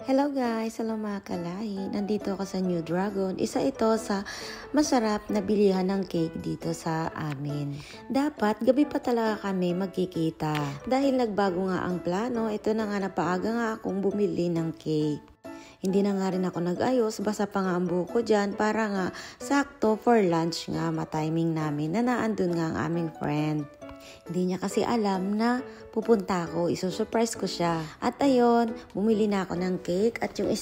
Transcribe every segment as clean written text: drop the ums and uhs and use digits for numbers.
Hello guys, hello mga kalahi. Nandito ako sa New Dragon. Isa ito sa masarap na bilihan ng cake dito sa amin. Dapat gabi pa talaga kami magkikita. Dahil nagbago nga ang plano, ito na nga napaaga nga akong bumili ng cake. Hindi na nga rin ako nag-ayos, basta pa nga ang buhok ko dyan para nga sakto for lunch nga matiming namin na naandun nga ang aming friend. Hindi niya kasi alam na pupunta ako, isusurprise ko siya. At ayun, bumili na ako ng cake at yung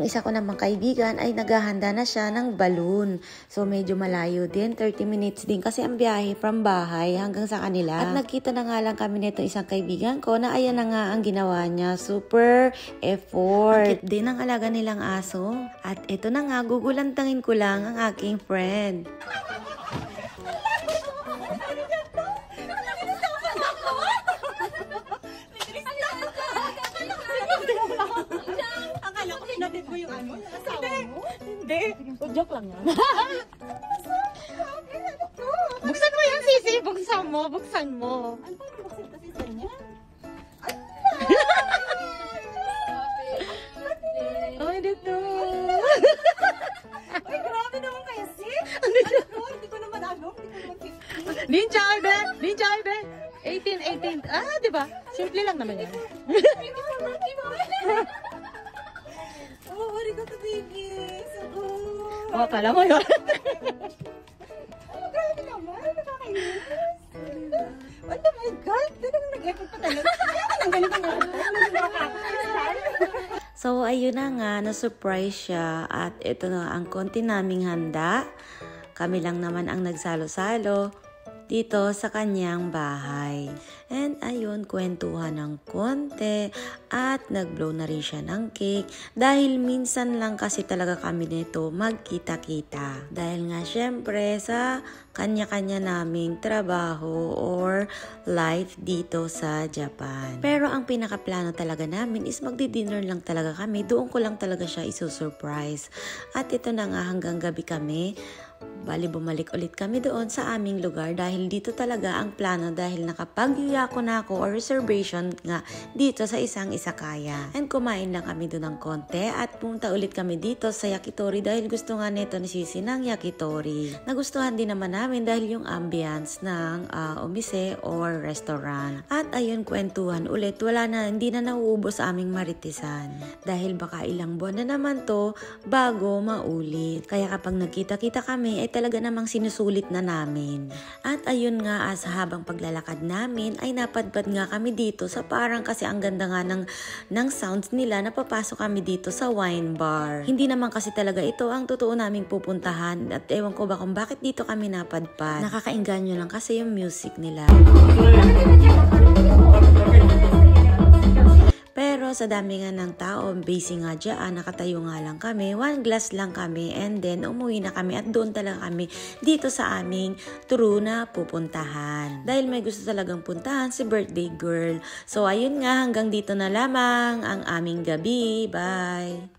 isa ko namang kaibigan ay naghahanda na siya ng balloon. So medyo malayo din, 30 minutes din kasi ang biyahe from bahay hanggang sa kanila. At nagkita na nga lang kami nito isang kaibigan ko na ayan na nga ang ginawa niya, super effort. Ang cute din ang alaga nilang aso. At ito na nga, gugulantangin ko lang ang aking friend. Natin mo yung ano, yung asawa mo? Hindi. Joke lang yan. Buksan mo yan, Sisi. Buksan mo. Ano pa yung buksan kasi sa niya? Ay, dito. Ay, grabe naman kayo, sis. Hindi ko naman ano. Ninja Arbe. 18. Ah, di ba? Simple lang naman yan. Oh, arigato, baby. So, Oh, kala mo yun. oh, grabe naman. Nakakainis. Oh my God. Talagang nag-effort pa talaga. Ang ganito nga. So, ayun na nga, na-surprise siya at ito na ang konti naming handa. Kami lang naman ang nagsalo-salo dito sa kanyang bahay. And ayun, kwentuhan ng konti at nag-blow na rin siya ng cake dahil minsan lang kasi talaga kami nito magkita-kita. Dahil nga syempre sa kanya-kanya naming trabaho or life dito sa Japan. Pero ang pinakaplano talaga namin is magdi-dinner lang talaga kami. Doon ko lang talaga siya isusurprise. At ito na nga hanggang gabi kami. Bali bumalik ulit kami doon sa aming lugar dahil dito talaga ang plano dahil nakapag-yuyako na ako or reservation nga dito sa isang isakaya. And kumain lang kami doon ng konti at punta ulit kami dito sa yakitori dahil gusto nga nito ni Sisi ng yakitori. Nagustuhan din naman namin dahil yung ambience ng umise or restaurant. At ayun, kwentuhan ulit, hindi na nauubos sa aming maritisan dahil baka ilang buwan na naman to bago maulit. Kaya kapag nagkita-kita kami ay talaga namang sinusulit na namin. At ayun nga, sa habang paglalakad namin ay napadpad nga kami dito sa parang kasi ang ganda nga ng sounds nila na papasok kami dito sa wine bar. Hindi naman kasi talaga ito ang totoo naming pupuntahan at ewan ko ba kung bakit dito kami napadpad. Nakakainganyo lang kasi yung music nila. Pero sa dami nga ng tao, busy nga dyan, nakatayo nga lang kami, 1 glass lang kami, and then umuwi na kami at doon talaga kami dito sa aming true na pupuntahan. Dahil may gusto talagang puntahan si birthday girl. So ayun nga, hanggang dito na lamang ang aming gabi. Bye!